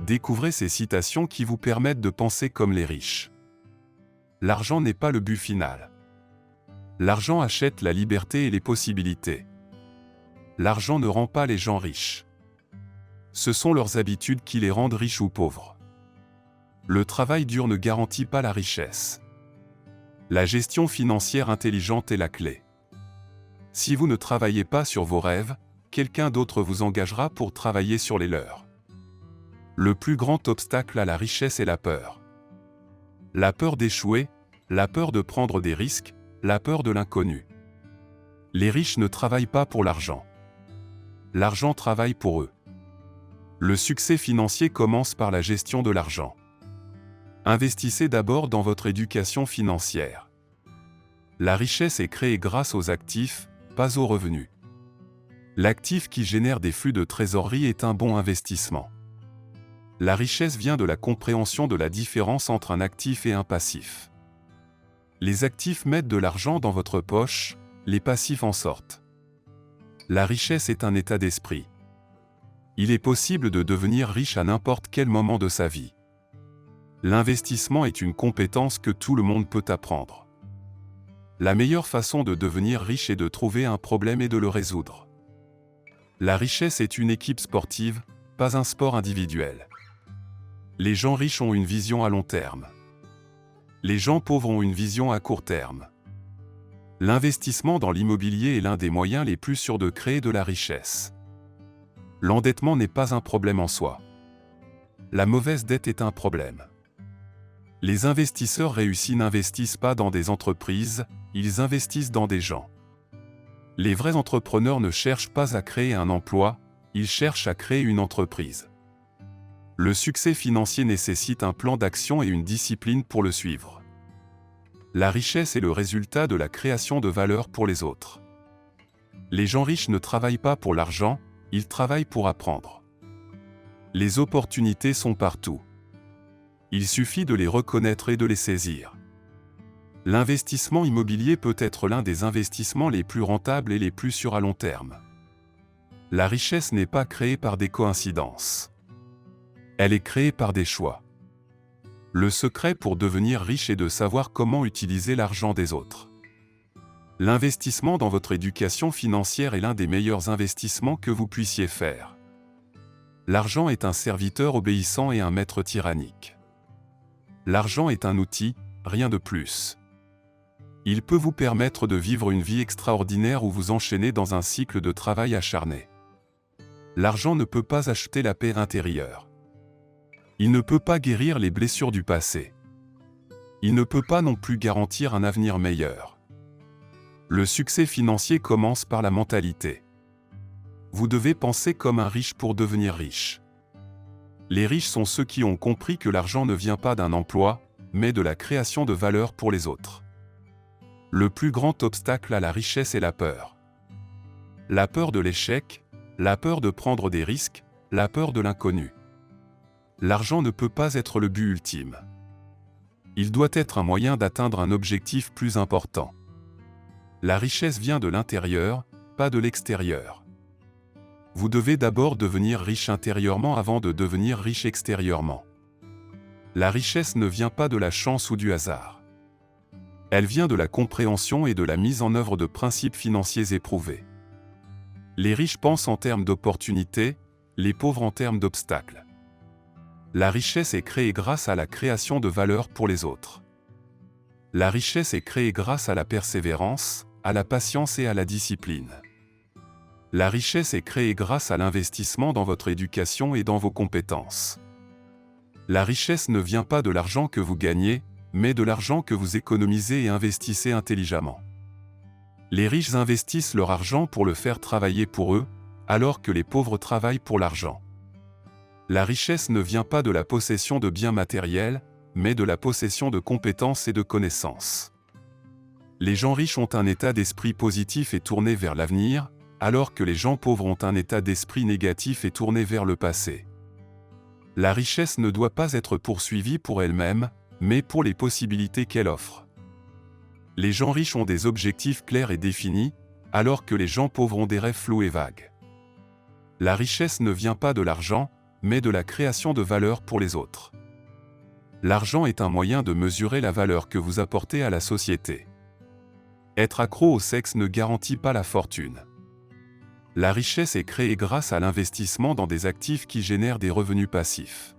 Découvrez ces citations qui vous permettent de penser comme les riches. L'argent n'est pas le but final. L'argent achète la liberté et les possibilités. L'argent ne rend pas les gens riches. Ce sont leurs habitudes qui les rendent riches ou pauvres. Le travail dur ne garantit pas la richesse. La gestion financière intelligente est la clé. Si vous ne travaillez pas sur vos rêves, quelqu'un d'autre vous engagera pour travailler sur les leurs. Le plus grand obstacle à la richesse est la peur. La peur d'échouer, la peur de prendre des risques, la peur de l'inconnu. Les riches ne travaillent pas pour l'argent. L'argent travaille pour eux. Le succès financier commence par la gestion de l'argent. Investissez d'abord dans votre éducation financière. La richesse est créée grâce aux actifs, pas aux revenus. L'actif qui génère des flux de trésorerie est un bon investissement. La richesse vient de la compréhension de la différence entre un actif et un passif. Les actifs mettent de l'argent dans votre poche, les passifs en sortent. La richesse est un état d'esprit. Il est possible de devenir riche à n'importe quel moment de sa vie. L'investissement est une compétence que tout le monde peut apprendre. La meilleure façon de devenir riche est de trouver un problème et de le résoudre. La richesse est une équipe sportive, pas un sport individuel. Les gens riches ont une vision à long terme. Les gens pauvres ont une vision à court terme. L'investissement dans l'immobilier est l'un des moyens les plus sûrs de créer de la richesse. L'endettement n'est pas un problème en soi. La mauvaise dette est un problème. Les investisseurs réussis n'investissent pas dans des entreprises, ils investissent dans des gens. Les vrais entrepreneurs ne cherchent pas à créer un emploi, ils cherchent à créer une entreprise. Le succès financier nécessite un plan d'action et une discipline pour le suivre. La richesse est le résultat de la création de valeur pour les autres. Les gens riches ne travaillent pas pour l'argent, ils travaillent pour apprendre. Les opportunités sont partout. Il suffit de les reconnaître et de les saisir. L'investissement immobilier peut être l'un des investissements les plus rentables et les plus sûrs à long terme. La richesse n'est pas créée par des coïncidences. Elle est créée par des choix. Le secret pour devenir riche est de savoir comment utiliser l'argent des autres. L'investissement dans votre éducation financière est l'un des meilleurs investissements que vous puissiez faire. L'argent est un serviteur obéissant et un maître tyrannique. L'argent est un outil, rien de plus. Il peut vous permettre de vivre une vie extraordinaire ou vous enchaîner dans un cycle de travail acharné. L'argent ne peut pas acheter la paix intérieure. Il ne peut pas guérir les blessures du passé. Il ne peut pas non plus garantir un avenir meilleur. Le succès financier commence par la mentalité. Vous devez penser comme un riche pour devenir riche. Les riches sont ceux qui ont compris que l'argent ne vient pas d'un emploi, mais de la création de valeur pour les autres. Le plus grand obstacle à la richesse est la peur. La peur de l'échec, la peur de prendre des risques, la peur de l'inconnu. L'argent ne peut pas être le but ultime. Il doit être un moyen d'atteindre un objectif plus important. La richesse vient de l'intérieur, pas de l'extérieur. Vous devez d'abord devenir riche intérieurement avant de devenir riche extérieurement. La richesse ne vient pas de la chance ou du hasard. Elle vient de la compréhension et de la mise en œuvre de principes financiers éprouvés. Les riches pensent en termes d'opportunités, les pauvres en termes d'obstacles. La richesse est créée grâce à la création de valeur pour les autres. La richesse est créée grâce à la persévérance, à la patience et à la discipline. La richesse est créée grâce à l'investissement dans votre éducation et dans vos compétences. La richesse ne vient pas de l'argent que vous gagnez, mais de l'argent que vous économisez et investissez intelligemment. Les riches investissent leur argent pour le faire travailler pour eux, alors que les pauvres travaillent pour l'argent. La richesse ne vient pas de la possession de biens matériels, mais de la possession de compétences et de connaissances. Les gens riches ont un état d'esprit positif et tourné vers l'avenir, alors que les gens pauvres ont un état d'esprit négatif et tourné vers le passé. La richesse ne doit pas être poursuivie pour elle-même, mais pour les possibilités qu'elle offre. Les gens riches ont des objectifs clairs et définis, alors que les gens pauvres ont des rêves flous et vagues. La richesse ne vient pas de l'argent, mais de la création de valeur pour les autres. L'argent est un moyen de mesurer la valeur que vous apportez à la société. Être accro au sexe ne garantit pas la fortune. La richesse est créée grâce à l'investissement dans des actifs qui génèrent des revenus passifs.